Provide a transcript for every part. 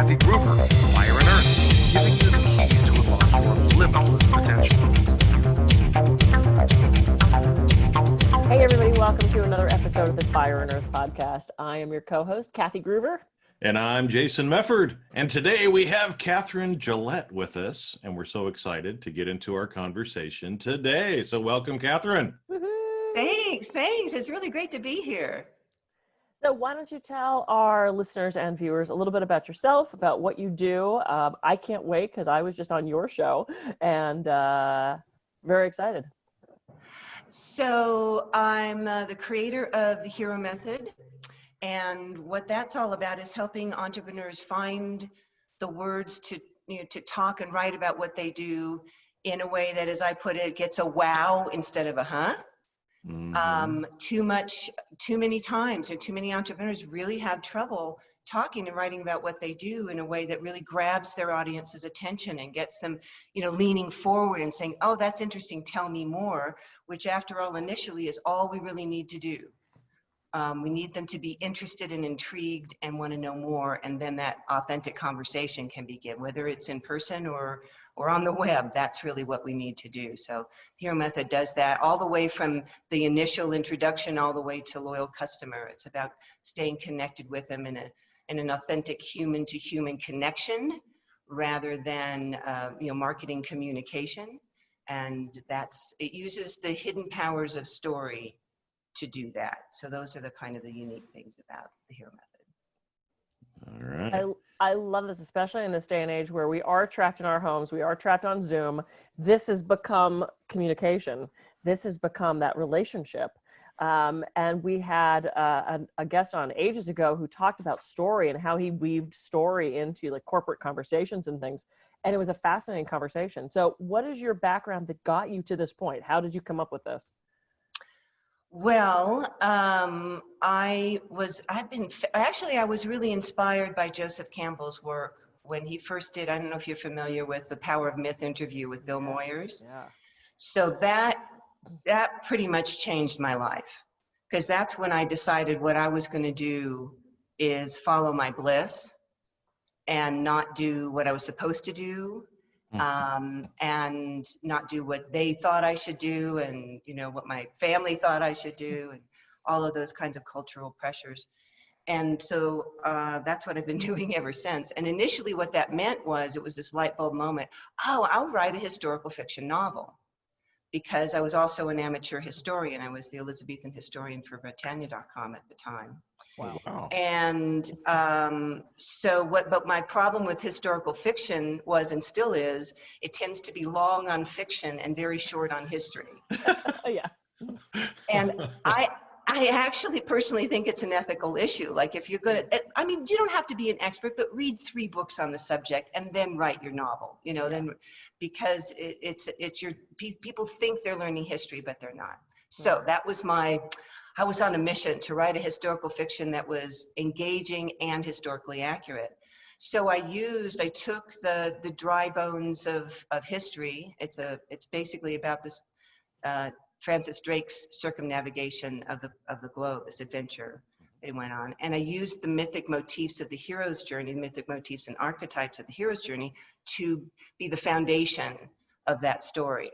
Kathy Gruber, Fire and Earth, giving you the keys to unlock your limitless potential. Hey everybody, welcome to another episode of the Fire and Earth podcast. I am your co-host, Kathy Gruber. And I'm Jason Mefford. And today we have Kathryn Gillett with us, and we're so excited to get into our conversation today. So welcome, Kathryn. Woo-hoo. Thanks. It's really great to be here. So why don't you tell our listeners and viewers a little bit about yourself, about what you do. I can't wait because I was just on your show and very excited. So I'm the creator of the Hero Method. And what that's all about is helping entrepreneurs find the words to talk and write about what they do in a way that, as I put it, gets a wow instead of a huh. Mm-hmm. Too many times, or too many entrepreneurs really have trouble talking and writing about what they do in a way that really grabs their audience's attention and gets them, leaning forward and saying, "Oh, that's interesting. Tell me more." Which, after all, initially is all we really need to do. We need them to be interested and intrigued and want to know more, and then that authentic conversation can begin, whether it's in person or on the web. That's really what we need to do. So the Hero Method does that all the way from the initial introduction all the way to loyal customer. It's about staying connected with them in an authentic human-to-human connection rather than marketing communication. And it uses the hidden powers of story to do that. So those are the kind of the unique things about the Hero Method. All right. I love this, especially in this day and age where we are trapped in our homes, we are trapped on Zoom. This has become communication. This has become that relationship. And we had a guest on ages ago who talked about story and how he weaved story into like corporate conversations and things. And it was a fascinating conversation. So what is your background that got you to this point? How did you come up with this? Well, I was really inspired by Joseph Campbell's work when he first did, I don't know if you're familiar with the Power of Myth interview with Bill Moyers. Yeah. So that pretty much changed my life, because that's when I decided what I was going to do is follow my bliss and not do what I was supposed to do. And not do what they thought I should do, and what my family thought I should do, and all of those kinds of cultural pressures. And so that's what I've been doing ever since. And initially what that meant was, it was this light bulb moment. Oh, I'll write a historical fiction novel, because I was also an amateur historian. I was the Elizabethan historian for Britannia.com at the time. Wow. And but my problem with historical fiction was, and still is, it tends to be long on fiction and very short on history. Yeah. And I actually personally think it's an ethical issue. Like, if you're going to, you don't have to be an expert, but read 3 books on the subject and then write your novel, then, because people think they're learning history, but they're not. So that was I was on a mission to write a historical fiction that was engaging and historically accurate. So I took the dry bones of history. It's basically about this Francis Drake's circumnavigation of the globe, this adventure that he went on. And I used the mythic motifs of the hero's journey, the mythic motifs and archetypes of the hero's journey, to be the foundation of that story.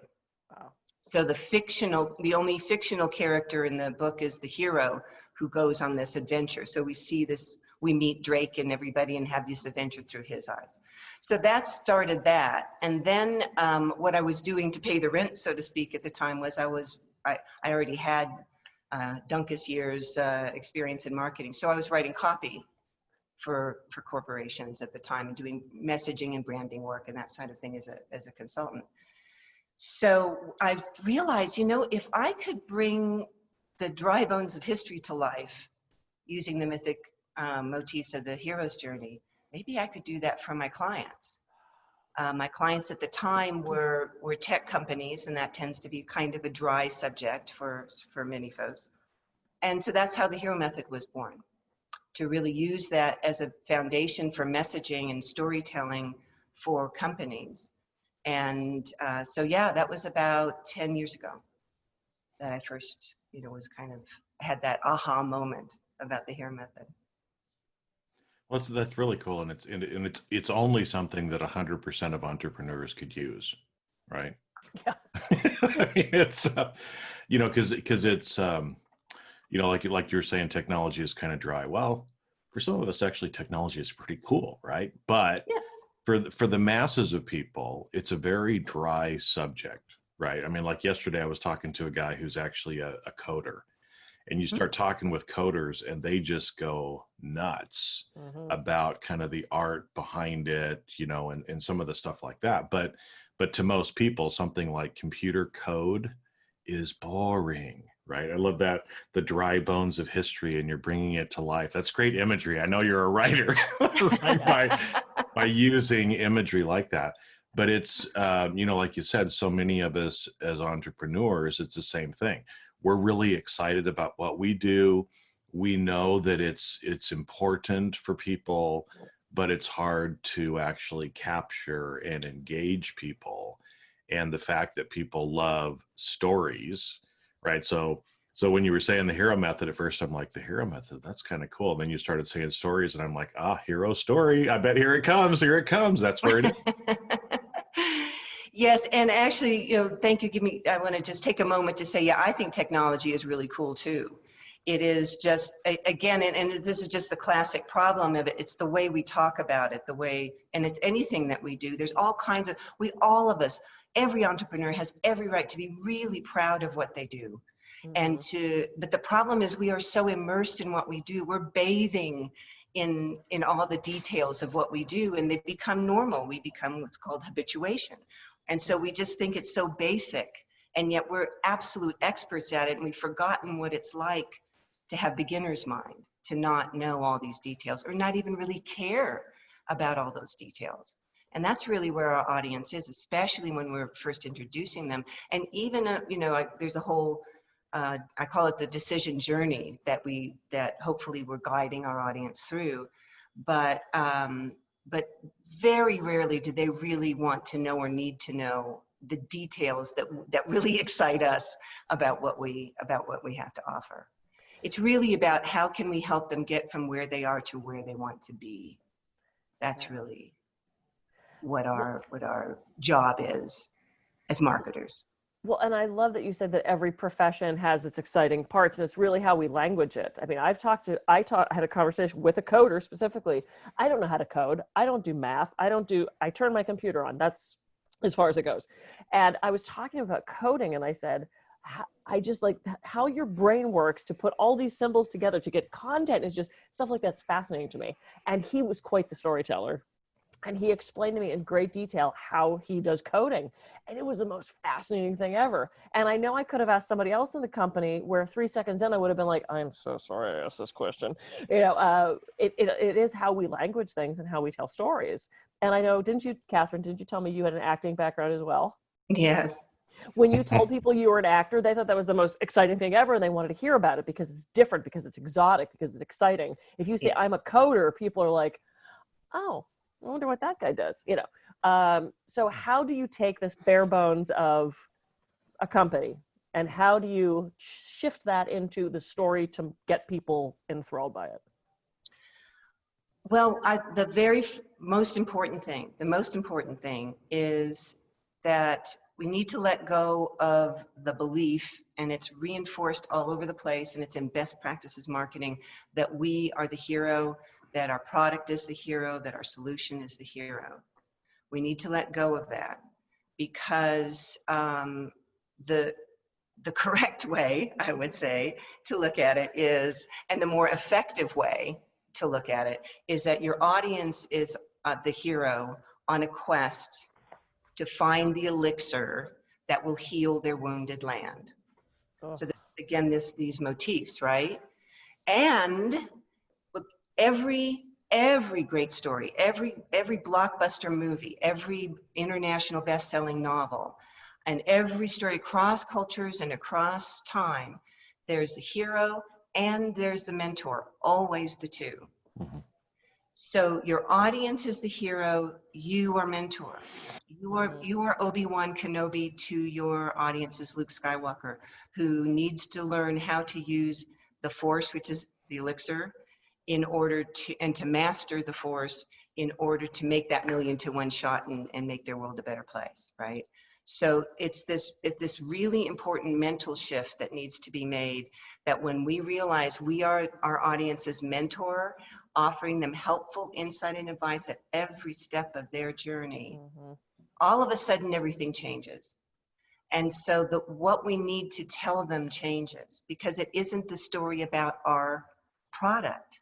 Wow. So the only fictional character in the book is the hero who goes on this adventure. So we meet Drake and everybody and have this adventure through his eyes. So that started that. And then what I was doing to pay the rent, so to speak, at the time was I already had Dunkus years experience in marketing. So I was writing copy for corporations at the time and doing messaging and branding work and that sort of thing as a consultant. So I realized, if I could bring the dry bones of history to life using the mythic motifs of the hero's journey, maybe I could do that for my clients. My clients at the time were tech companies, and that tends to be kind of a dry subject for many folks. And so that's how the Hero Method was born, to really use that as a foundation for messaging and storytelling for companies. And that was about 10 years ago that I first, was kind of had that aha moment about the Hero Method. Well, that's really cool, and it's only something that 100% of entrepreneurs could use, right? Yeah. I mean, it's because it's like you were saying, technology is kind of dry. Well, for some of us, actually, technology is pretty cool, right? But Yes. for the masses of people, it's a very dry subject, right? I mean, like yesterday, I was talking to a guy who's actually a coder, and you start talking with coders, and they just go nuts Mhm. about kind of the art behind it, and some of the stuff like that. But to most people, something like computer code is boring, right? I love that, the dry bones of history, and you're bringing it to life. That's great imagery. I know you're a writer, right? By using imagery like that. But it's, like you said, so many of us as entrepreneurs, it's the same thing. We're really excited about what we do. We know that it's important for people, but it's hard to actually capture and engage people. And the fact that people love stories, right? So when you were saying the hero method at first, I'm like, the hero method, that's kind of cool. And then you started saying stories, and I'm like, hero story. I bet here it comes. Here it comes. That's where it is. Yes, and actually, thank you. I want to just take a moment to say, yeah, I think technology is really cool too. It is just, again, and this is just the classic problem of it. It's the way we talk about it, and it's anything that we do. There's all kinds of, all of us, every entrepreneur has every right to be really proud of what they do. But the problem is we are so immersed in what we do. We're bathing in all the details of what we do, and they become normal. We become what's called habituation. And so we just think it's so basic, and yet we're absolute experts at it, and we've forgotten what it's like to have beginner's mind, to not know all these details or not even really care about all those details. And that's really where our audience is, especially when we're first introducing them. And even, there's a whole, I call it the decision journey that hopefully we're guiding our audience through. But very rarely do they really want to know or need to know the details that really excite us about what we have to offer. It's really about how can we help them get from where they are to where they want to be. That's really what our job is as marketers. Well, and I love that you said that every profession has its exciting parts, and it's really how we language it. I mean, I had a conversation with a coder specifically. I don't know how to code. I don't do math. I turn my computer on. That's as far as it goes. And I was talking about coding, and I said, I just like how your brain works to put all these symbols together to get content is just stuff like that's fascinating to me. And he was quite the storyteller. And he explained to me in great detail how he does coding. And it was the most fascinating thing ever. And I know I could have asked somebody else in the company where 3 seconds in, I would have been like, I'm so sorry I asked this question. It is how we language things and how we tell stories. And I know, Kathryn, did you tell me you had an acting background as well? Yes. When you told people you were an actor, they thought that was the most exciting thing ever, and they wanted to hear about it because it's different, because it's exotic, because it's exciting. If you say, yes, I'm a coder, people are like, oh, I wonder what that guy does, So how do you take this bare bones of a company, and how do you shift that into the story to get people enthralled by it? Well, the most important thing is that we need to let go of the belief, and it's reinforced all over the place, and it's in best practices marketing, that we are the hero, that our product is the hero, that our solution is the hero. We need to let go of that, because the correct way, I would say, to look at it is, and the more effective way to look at it, is that your audience is the hero on a quest to find the elixir that will heal their wounded land. Oh. So again, these motifs, right? And with every great story, every blockbuster movie, every international best-selling novel, and every story across cultures and across time, there's the hero and there's the mentor, always the two. Mm-hmm. So your audience is the hero, you are mentor. You are Obi-Wan Kenobi to your audience's Luke Skywalker, who needs to learn how to use the Force, which is the elixir, in order to master the force in order to make that million to one shot and make their world a better place, right? So it's this really important mental shift that needs to be made, that when we realize we are our audience's mentor, offering them helpful insight and advice at every step of their journey, all of a sudden everything changes. And so what we need to tell them changes, because it isn't the story about our product.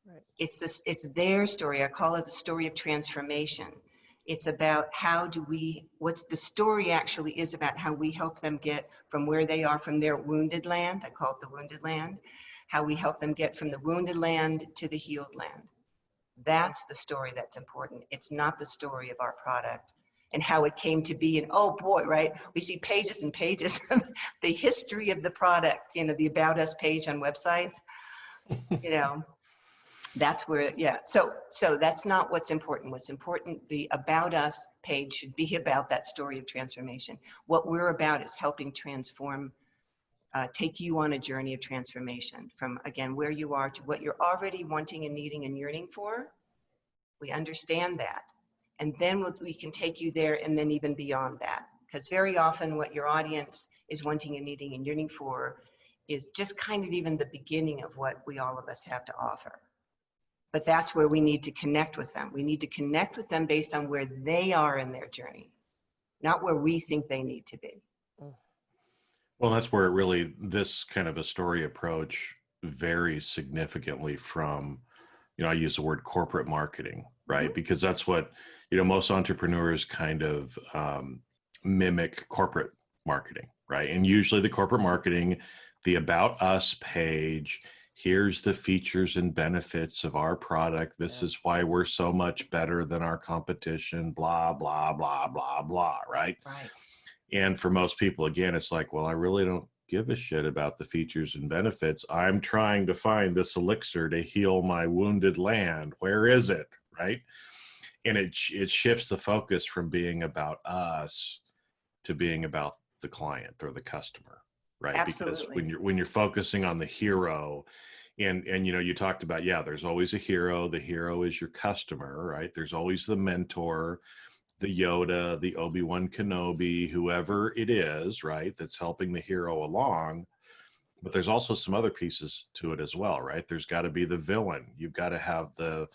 Right. It's their story. I call it the story of transformation. It's about what's the story actually is about how we help them get from where they are, from their wounded land. I call it the wounded land. How we help them get from the wounded land to the healed land. That's the story that's important. It's not the story of our product and how it came to be. And oh boy, right? We see pages and pages of the history of the product, the About Us page on websites, That's where, yeah. So that's not what's important. What's important, the About Us page should be about that story of transformation. What we're about is helping transform, take you on a journey of transformation from, again, where you are to what you're already wanting and needing and yearning for. We understand that. And then we can take you there and then even beyond that. Because very often what your audience is wanting and needing and yearning for is just kind of even the beginning of what all of us have to offer. But that's where we need to connect with them. We need to connect with them based on where they are in their journey, not where we think they need to be. Well, that's where this kind of a story approach varies significantly from, I use the word corporate marketing, right? Mm-hmm. Because that's what, most entrepreneurs kind of mimic corporate marketing, right? And usually the corporate marketing, the About Us page, here's the features and benefits of our product. This is why we're so much better than our competition, blah, blah, blah, blah, blah, right? Right. And for most people, again, it's like, well, I really don't give a shit about the features and benefits. I'm trying to find this elixir to heal my wounded land. Where is it, right? And it shifts the focus from being about us to being about the client or the customer. Right. Absolutely. Because when you're focusing on the hero and you talked about, there's always a hero. The hero is your customer, right? There's always the mentor, the Yoda, the Obi-Wan Kenobi, whoever it is, right? That's helping the hero along. But there's also some other pieces to it as well, right? There's got to be the villain. You've got to have the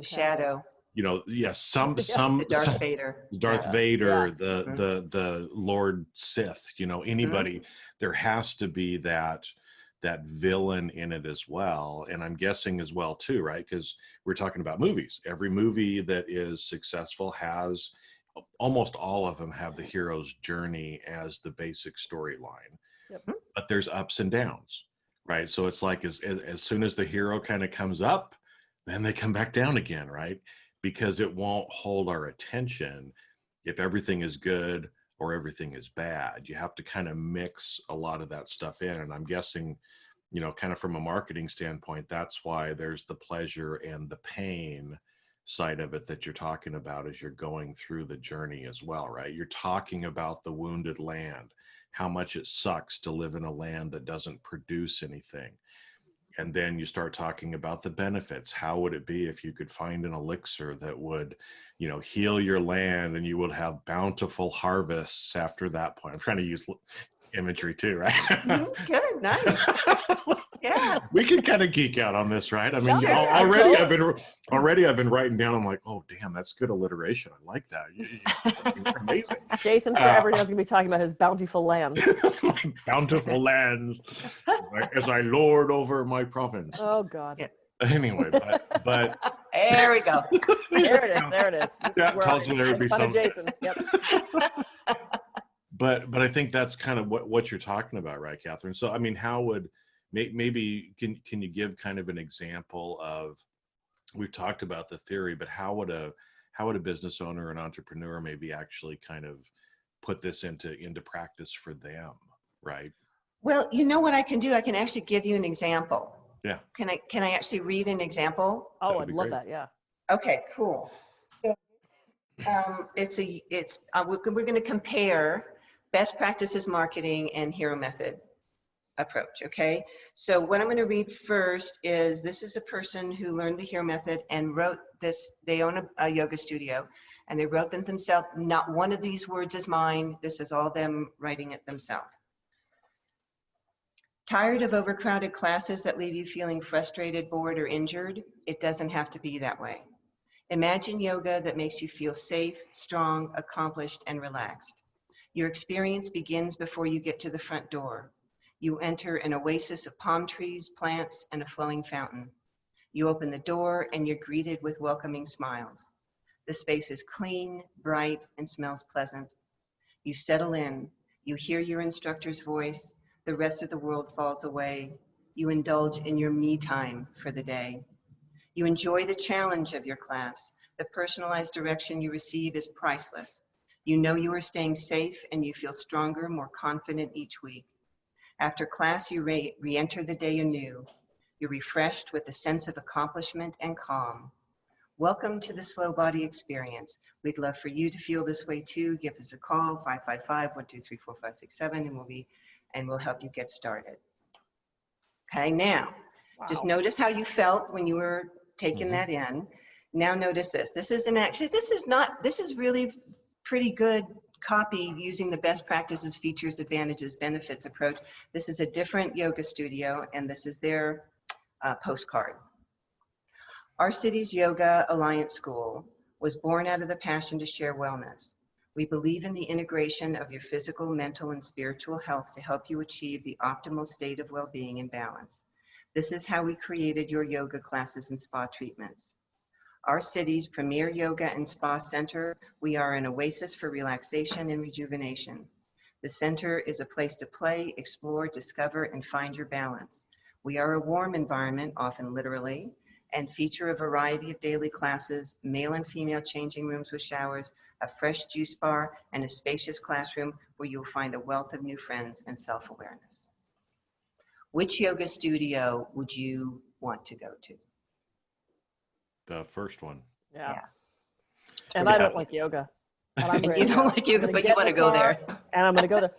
shadow. Some the Darth Vader, the Lord Sith, anybody. Mm-hmm. There has to be that villain in it as well. And I'm guessing as well too, right? Because we're talking about movies. Every movie that is successful has, almost all of them have the hero's journey as the basic storyline. Yep. But there's ups and downs, right? So it's like as soon as the hero kind of comes up, then they come back down again, right? Because it won't hold our attention if everything is good or everything is bad. You have to kind of mix a lot of that stuff in. And I'm guessing, kind of from a marketing standpoint, that's why there's the pleasure and the pain side of it that you're talking about as you're going through the journey as well, right? You're talking about the wounded land, how much it sucks to live in a land that doesn't produce anything. And then you start talking about the benefits. How would it be if you could find an elixir that would, heal your land and you would have bountiful harvests after that point? I'm trying to use imagery too, right? Good, nice. Yeah. We can kind of geek out on this, right? I mean, sure, already I've been writing down. I'm like, oh damn, that's good alliteration. I like that. You're amazing. Jason forever is going to be talking about his bountiful land. Bountiful lands as I lord over my province. Oh God. Yeah. Anyway, but there we go. There it is. That tells you there would be some. Jason. Yep. But I think that's kind of what you're talking about, right, Kathryn? So I mean, how would maybe can you give kind of an example of, we've talked about the theory, but how would a business owner, an entrepreneur, maybe actually kind of put this into practice for them, right? Well, you know what I can do? I can actually give you an example. Yeah. Can I actually read an example? Oh, I'd love that. Yeah. Okay, cool. So we're going to compare best practices marketing and hero method approach, okay? So what I'm going to read first is, this is a person who learned the HERO method and wrote this. They own a yoga studio, and they wrote them themselves. Not one of these words is mine. This is all them writing it themselves. Tired of overcrowded classes that leave you feeling frustrated, bored, or injured? It doesn't have to be that way. Imagine yoga that makes you feel safe, strong, accomplished, and relaxed. Your experience begins before you get to the front door. You enter an oasis of palm trees, plants, and a flowing fountain. You open the door and you're greeted with welcoming smiles. The space is clean, bright, and smells pleasant. You settle in. You hear your instructor's voice. The rest of the world falls away. You indulge in your me time for the day. You enjoy the challenge of your class. The personalized direction you receive is priceless. You know you are staying safe and you feel stronger, more confident each week. After class, you re-enter the day anew. You're refreshed with a sense of accomplishment and calm. Welcome to the Slow Body Experience. We'd love for you to feel this way too. Give us a call, 555-123-4567, and we'll help you get started. Okay, now, just notice how you felt when you were taking that in. Now notice this. This is really pretty good copy using the best practices, features, advantages, benefits approach. This is a different yoga studio, and this is their postcard. Our city's Yoga Alliance School was born out of the passion to share wellness. We believe in the integration of your physical, mental, and spiritual health to help you achieve the optimal state of well-being and balance. This is how we created your yoga classes and spa treatments. Our city's premier yoga and spa center, we are an oasis for relaxation and rejuvenation. The center is a place to play, explore, discover, and find your balance. We are a warm environment, often literally, and feature a variety of daily classes, male and female changing rooms with showers, a fresh juice bar, and a spacious classroom where you'll find a wealth of new friends and self-awareness. Which yoga studio would you want to go to? The first one. Yeah. And I don't like yoga. And you don't like yoga, but you want to go there. And I'm going to go there.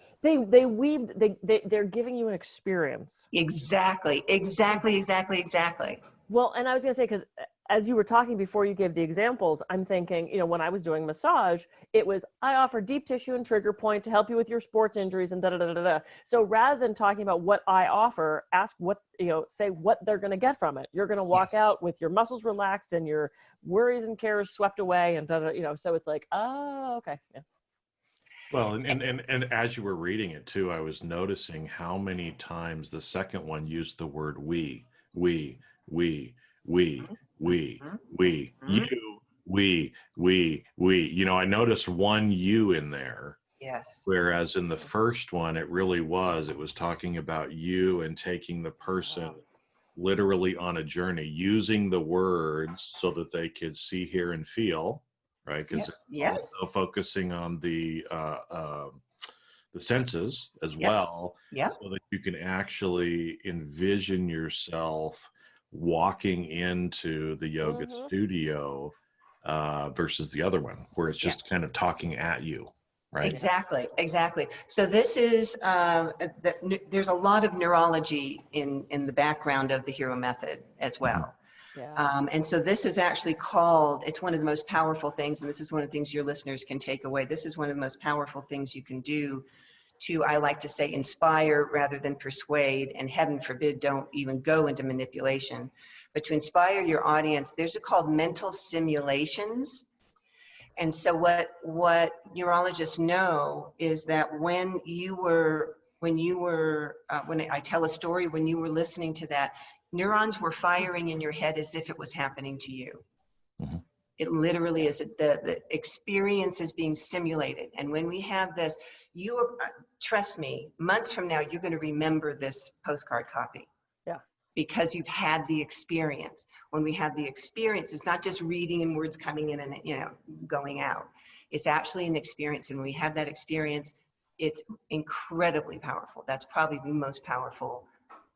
They're giving you an experience. Exactly. Well, and I was going to say, because as you were talking before you gave the examples, I'm thinking, when I was doing massage, it was, I offer deep tissue and trigger point to help you with your sports injuries and da-da-da-da-da. So rather than talking about what I offer, ask say what they're going to get from it. You're going to walk out with your muscles relaxed and your worries and cares swept away and da-da, so it's like, oh, okay. Yeah. Well, and as you were reading it too, I was noticing how many times the second one used the word we, you, we. I noticed one you in there. Yes. Whereas in the first one, it was talking about you and taking the person literally on a journey, using the words so that they could see, hear, and feel, right? Because also focusing on the senses as well, so that you can actually envision yourself walking into the yoga studio versus the other one where it's just kind of talking at you, right? Exactly. So this is there's a lot of neurology in the background of the HERO method as well. And so this is actually it's one of the most powerful things, and this is one of the things your listeners can take away. This is one of the most powerful things you can do to, I like to say, inspire rather than persuade, and heaven forbid, don't even go into manipulation. But to inspire your audience, there's called mental simulations. And so what neurologists know is that when I tell a story, when you were listening to that, neurons were firing in your head as if it was happening to you. Mm-hmm. It literally is. The experience is being simulated. And when we have this, trust me, months from now, you're going to remember this postcard copy. Yeah. Because you've had the experience. When we have the experience, it's not just reading and words coming in and going out. It's actually an experience. And when we have that experience, it's incredibly powerful. That's probably the most powerful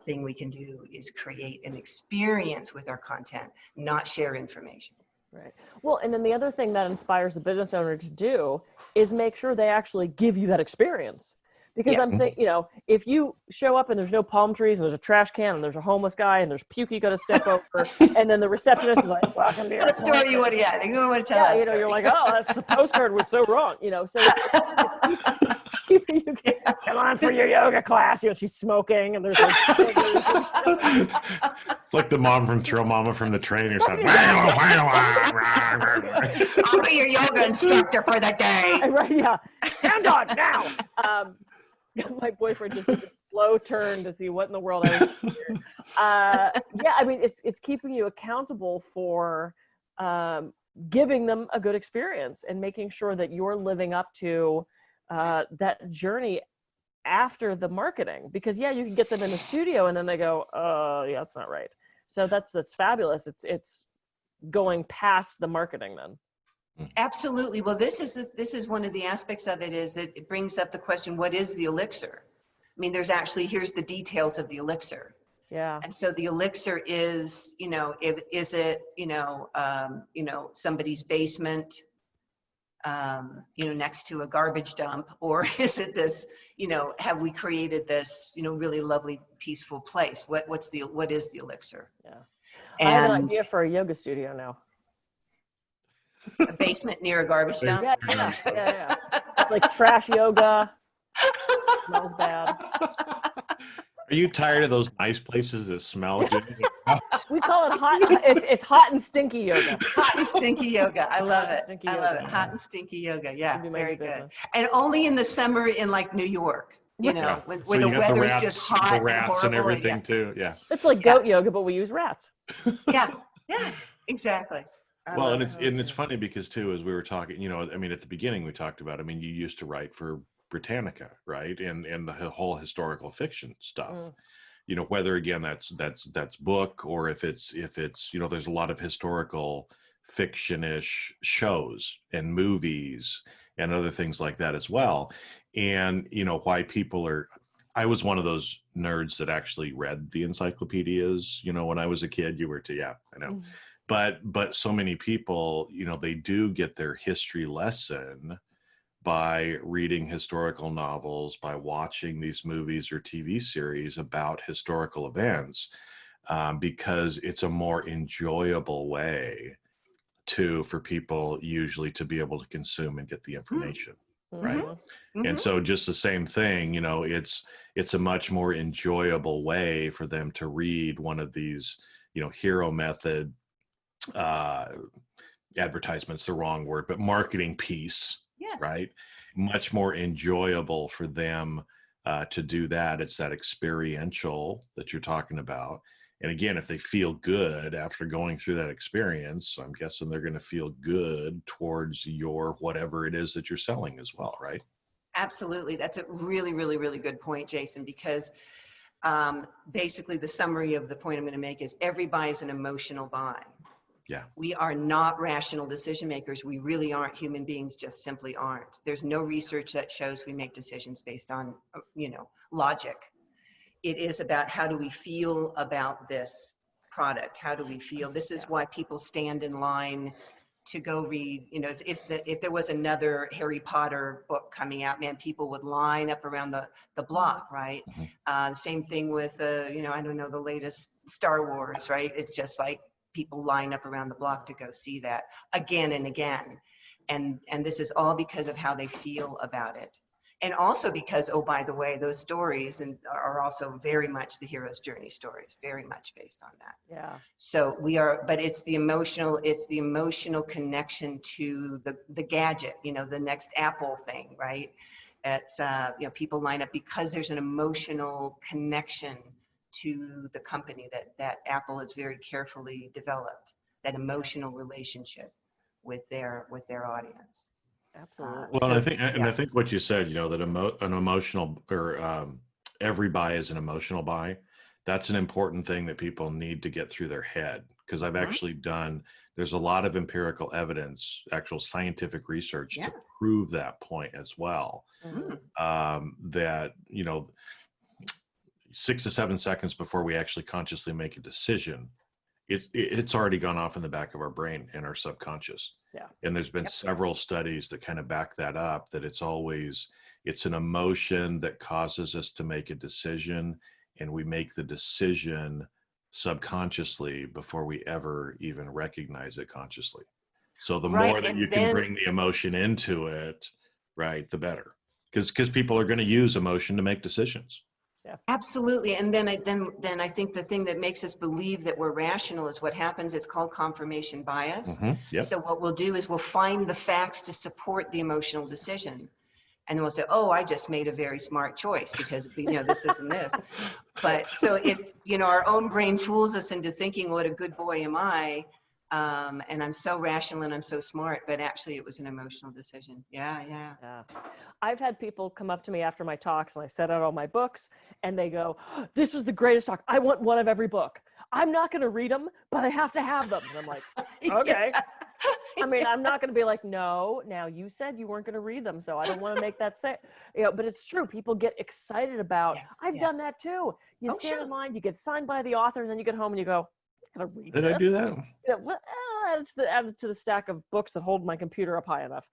thing we can do, is create an experience with our content, not share information. Right. Well, and then the other thing that inspires the business owner to do is make sure they actually give you that experience. Because Yes. I'm thinking, if you show up and there's no palm trees and there's a trash can and there's a homeless guy and there's puke you got to step over, and then the receptionist is like, "Welcome to your What story you want to appointment." get? You want to tell that story. You're like, "Oh, that's the postcard was so wrong," So keeping you come on for your yoga class. She's smoking and there's like, It's like the mom from Thrill Mama from the train or something. I'll be your yoga instructor for the day. right, yeah. Hand on now. My boyfriend just did a slow turn to see what in the world I was doing. It's keeping you accountable for giving them a good experience and making sure that you're living up to that journey after the marketing. Because you can get them in the studio and then they go, yeah, that's not right. So that's fabulous. It's going past the marketing then. Absolutely. Well, this is one of the aspects of it, is that it brings up the question, what is the elixir? I mean, here's the details of the elixir. Yeah. And so the elixir is, is it, somebody's basement, next to a garbage dump, or is it this, have we created this, really lovely, peaceful place? What is the elixir? Yeah. And I have an idea for a yoga studio now. a basement near a garbage dump? Yeah. It's like trash yoga. Smells bad. Are you tired of those nice places that smell good? We call it hot. It's hot and stinky yoga. Hot and stinky yoga. I love it. Stinky I love yoga. it. Hot and stinky yoga. Yeah, It'd be my very new good. business. And only in the summer in like New York, where So the you got weather's just hot the and rats horrible. and everything too. Yeah. It's like goat yoga, but we use rats. Yeah, exactly. Well, and it's funny because too, as we were talking, at the beginning we talked about, you used to write for Britannica, right? And the whole historical fiction stuff. Whether again that's book, or if it's there's a lot of historical fiction-ish shows and movies and other things like that as well. And why people are, I was one of those nerds that actually read the encyclopedias, when I was a kid. You were too, yeah, I know. But so many people, they do get their history lesson by reading historical novels, by watching these movies or TV series about historical events, because it's a more enjoyable way for people usually to be able to consume and get the information, right? And so just the same thing, it's a much more enjoyable way for them to read one of these, hero method advertisements, the wrong word, but marketing piece. Yes. Right. Much more enjoyable for them to do that. It's that experiential that you're talking about. And again, if they feel good after going through that experience, I'm guessing they're going to feel good towards your whatever it is that you're selling as well. Right. Absolutely. That's a really, really, really good point, Jason, because basically the summary of the point I'm going to make is every buy is an emotional buy. Yeah. We are not rational decision makers. We really aren't. Human beings just simply aren't. There's no research that shows we make decisions based on, logic. It is about how do we feel about this product? How do we feel? This is why people stand in line to go read, if there was another Harry Potter book coming out, man, people would line up around the block, right? Same thing with, I don't know, the latest Star Wars, right? It's just like, people line up around the block to go see that again and again. And this is all because of how they feel about it. And also because, oh, by the way, those stories are also very much the hero's journey stories, very much based on that. Yeah. So but it's the emotional connection to the gadget, the next Apple thing, right? It's, people line up because there's an emotional connection to the company that Apple has very carefully developed, that emotional relationship with their audience. Absolutely. Well, I think what you said, that an emotional or every buy is an emotional buy. That's an important thing that people need to get through their head, because I've actually there's a lot of empirical evidence, actual scientific research to prove that point as well. That 6 to 7 seconds before we actually consciously make a decision, it's already gone off in the back of our brain and our subconscious. Yeah. And there's been several studies that kind of back that up, that it's always, It's an emotion that causes us to make a decision, and we make the decision subconsciously before we ever even recognize it consciously. So the Right, more that and you can bring the emotion into it, right, the better. Because people are going to use emotion to make decisions. Absolutely. And then I think the thing that makes us believe that we're rational is what happens. It's called confirmation bias. Yep. So what we'll do is we'll find the facts to support the emotional decision. And we'll say, oh, I just made a very smart choice because, this isn't this. But so our own brain fools us into thinking, what a good boy am I? And I'm so rational and I'm so smart, but actually it was an emotional decision. Yeah. I've had people come up to me after my talks and I set out all my books and they go, oh, this was the greatest talk. I want one of every book. I'm not going to read them, but I have to have them. And I'm like, okay. I mean, I'm not going to be like, no, now you said you weren't going to read them. So I don't want to make that say, but it's true. People get excited about, I've done that too. You stand in line, you get signed by the author, and then you get home and you go, I gotta read Did this. I do that? Add it to the stack of books that hold my computer up high enough.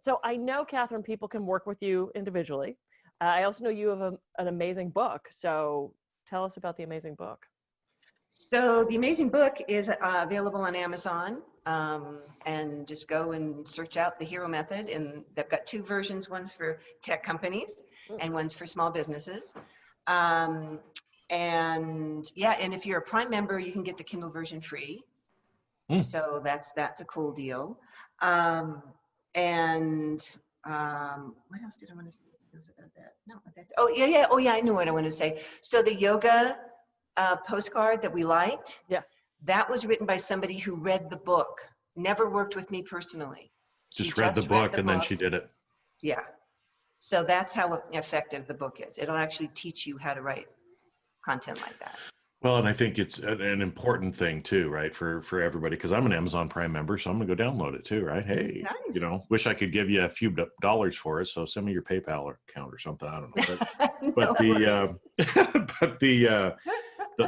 So I know, Kathryn, people can work with you individually. I also know you have an amazing book. So tell us about the amazing book. So the amazing book is available on Amazon, and just go and search out the Hero Method. And they've got two versions, one's for tech companies and one's for small businesses. And if you're a Prime member, you can get the Kindle version free. So that's a cool deal. What else did I want to say about that? No, that's, I knew what I wanted to say. So the yoga postcard that we liked, that was written by somebody who read the book, never worked with me personally. Just read the book and then she did it. Yeah. So that's how effective the book is. It'll actually teach you how to write content like that. Well, and I think it's an important thing too, right? For everybody, because I'm an Amazon Prime member, so I'm gonna go download it too, right? Hey, nice. Wish I could give you a few dollars for it. So send me your PayPal account or something. I don't know.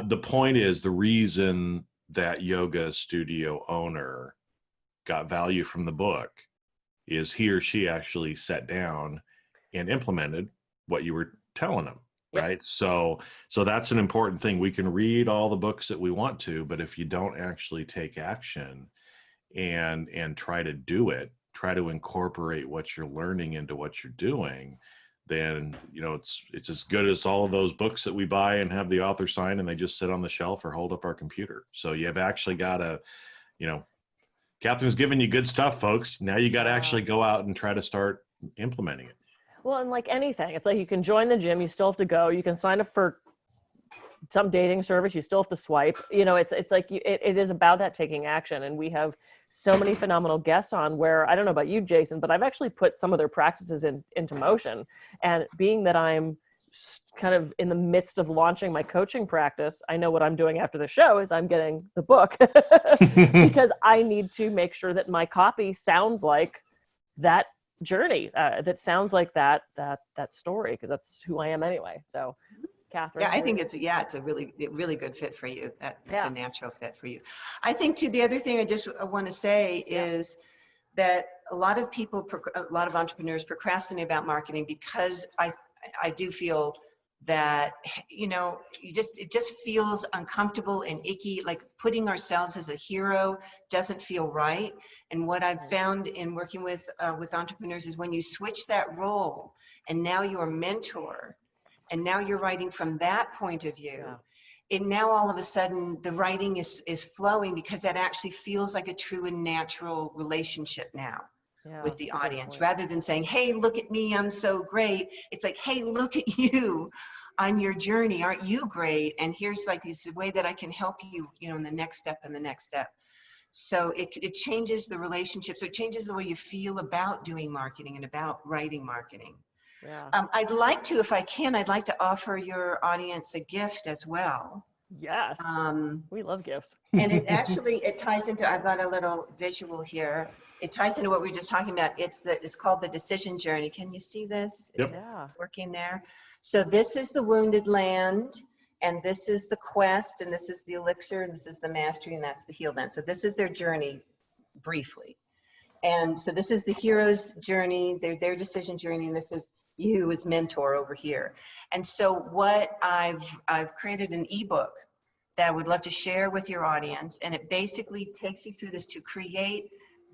The point is, the reason that yoga studio owner got value from the book is he or she actually sat down and implemented what you were telling them. Right. So that's an important thing. We can read all the books that we want to, but if you don't actually take action and try to do it, try to incorporate what you're learning into what you're doing, then, it's as good as all of those books that we buy and have the author sign and they just sit on the shelf or hold up our computer. So you've actually got to, Kathryn's giving you good stuff, folks. Now you got to actually go out and try to start implementing it. Well, and like anything, it's like you can join the gym, you still have to go. You can sign up for some dating service, you still have to swipe. It's like it is about that taking action. And we have so many phenomenal guests on where, I don't know about you, Jason, but I've actually put some of their practices into motion. And being that I'm kind of in the midst of launching my coaching practice, I know what I'm doing after the show is I'm getting the book because I need to make sure that my copy sounds like that journey, that sounds like that story, because that's who I am anyway. So Kathryn. Yeah, I think it's a really good fit for you. It's a natural fit for you. I think too, the other thing I just want to say is that a lot of entrepreneurs procrastinate about marketing because I do feel that, it just feels uncomfortable and icky, like putting ourselves as a hero doesn't feel right. And what I've found in working with entrepreneurs is when you switch that role and now you're a mentor and now you're writing from that point of view, and now all of a sudden the writing is flowing because that actually feels like a true and natural relationship now. With the audience, rather than saying, hey, look at me, I'm so great. It's like, hey, look at you on your journey. Aren't you great? And here's like this way that I can help you, in the next step and the next step. So it changes the relationship. So it changes the way you feel about doing marketing and about writing marketing. Yeah. I'd like to offer your audience a gift as well. Yes. We love gifts. And it ties into, I've got a little visual here. It ties into what we were just talking about. It's called the Decision Journey. Can you see this? Yep. Is this working there? So this is the Wounded Land, and this is the Quest, and this is the Elixir, and this is the Mastery, and that's the Healed Land. So this is their journey briefly. And so this is the hero's journey, their decision journey, and this is you as mentor over here. And so what I've created an ebook that I would love to share with your audience, and it basically takes you through this to create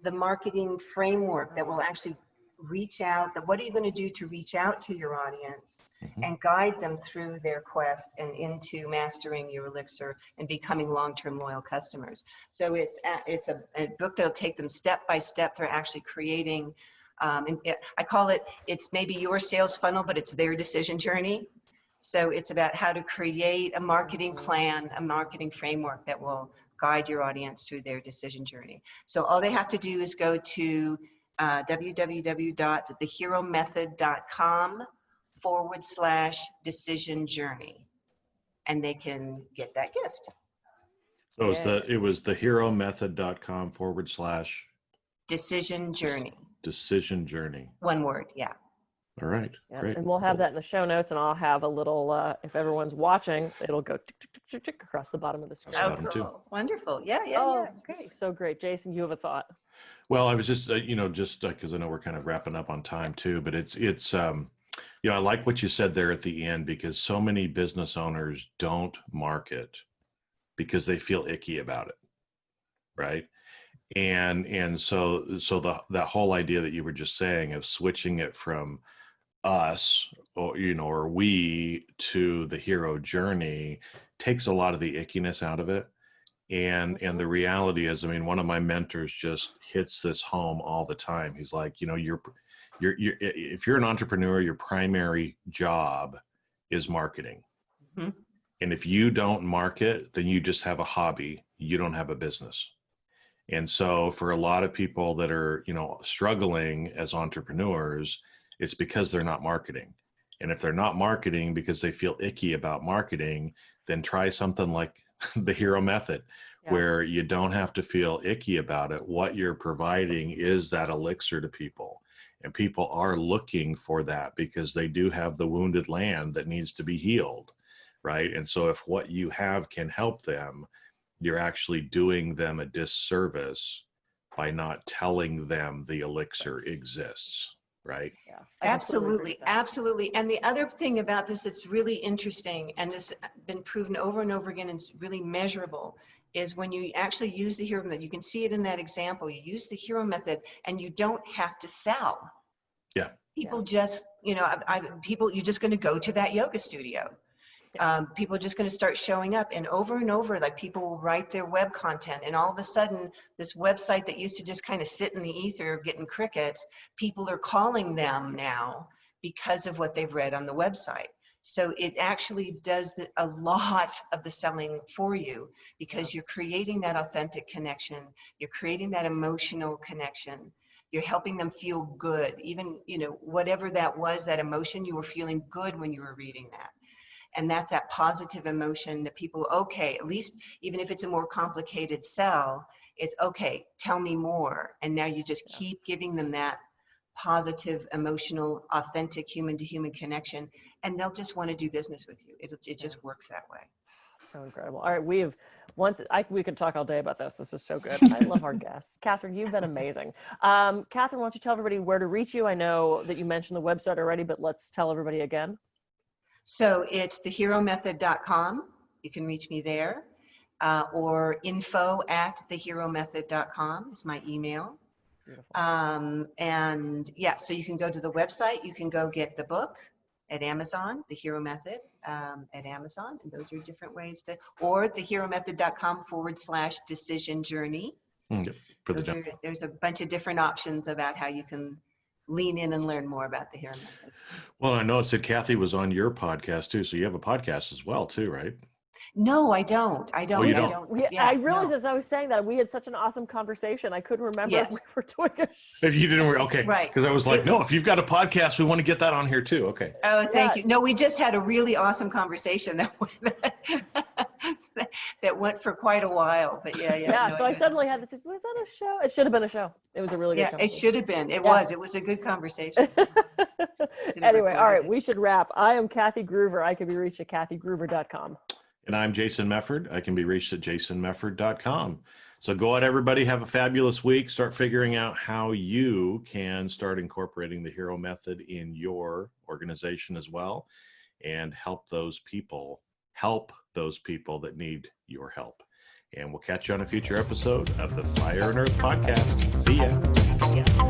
the marketing framework that will actually reach out, what are you going to do to reach out to your audience and guide them through their quest and into mastering your elixir and becoming long-term loyal customers. So it's a book that'll take them step by step through actually creating, I call it, it's maybe your sales funnel, but it's their decision journey. So it's about how to create a marketing plan, a marketing framework that will guide your audience through their decision journey. So all they have to do is go to www.thehero-method.com/decision journey, and they can get that gift. So it was thehero-method.com /decision journey. Decision journey. One word, yeah. All right. Yeah, Great. and we'll have that in the show notes, and I'll have a little, if everyone's watching, it'll go tick, tick, tick, tick, tick across the bottom of the screen. Bottom too. Wonderful. Yeah, great. So great. Jason, you have a thought? Well, I was just, because I know we're kind of wrapping up on time too, but it's I like what you said there at the end, because so many business owners don't market because they feel icky about it, right? And so that whole idea that you were just saying of switching it from us or we to the hero journey takes a lot of the ickiness out of it. And the reality is, I mean, one of my mentors just hits this home all the time. He's like, you're if you're an entrepreneur, your primary job is marketing. Mm-hmm. And if you don't market, then you just have a hobby. You don't have a business. And so for a lot of people that are, struggling as entrepreneurs, it's because they're not marketing. And if they're not marketing because they feel icky about marketing, then try something like the Hero Method, where you don't have to feel icky about it. What you're providing is that elixir to people. And people are looking for that because they do have the wounded land that needs to be healed, right? And so if what you have can help them, you're actually doing them a disservice by not telling them the elixir exists, right? Yeah, absolutely. And the other thing about this that's really interesting, and this has been proven over and over again and it's really measurable, is when you actually use the Hero Method. You can see it in that example. You use the Hero Method and you don't have to sell. Yeah. People just, you're just going to go to that yoga studio. People are just going to start showing up, and over, like people will write their web content, and all of a sudden this website that used to just kind of sit in the ether getting crickets, people are calling them now because of what they've read on the website. So it actually does a lot of the selling for you, because you're creating that authentic connection, you're creating that emotional connection, you're helping them feel good. Even, whatever that was, that emotion, you were feeling good when you were reading that. And that's that positive emotion that people, okay, at least even if it's a more complicated sell, it's okay, tell me more. And now you just keep giving them that positive, emotional, authentic human-to-human connection, and they'll just want to do business with you. It just works that way. So incredible. All right, we could talk all day about this. This is so good. I love our guests. Kathryn, you've been amazing. Kathryn, why don't you tell everybody where to reach you? I know that you mentioned the website already, but let's tell everybody again. So it's thehero-method.com. You can reach me there, or info@thehero-method.com is my email. And so you can go to the website. You can go get the book at Amazon, The Hero Method at Amazon. And those are different ways or thehero-method.com/decision journey. There's a bunch of different options about how you can lean in and learn more about the Hero Method. Well, I noticed that Kathy was on your podcast too. So you have a podcast as well too, right? No, I don't. Oh, you don't? I realized as I was saying that we had such an awesome conversation. I couldn't remember if we were doing a show. If you didn't, okay. Right. Because I was like, no, if you've got a podcast, we want to get that on here too. Okay. Oh, thank you. No, we just had a really awesome conversation that went for quite a while. But so I suddenly had this, was that a show? It should have been a show. It was a really good conversation. It should have been. It was a good conversation. Anyway, all right, we should wrap. I am Kathy Groover. I can be reached at kathygruber.com. And I'm Jason Mefford. I can be reached at jasonmefford.com. So go out, everybody. Have a fabulous week. Start figuring out how you can start incorporating the hero method in your organization as well, and help those people that need your help. And we'll catch you on a future episode of the Fire and Earth podcast. See ya. Yeah.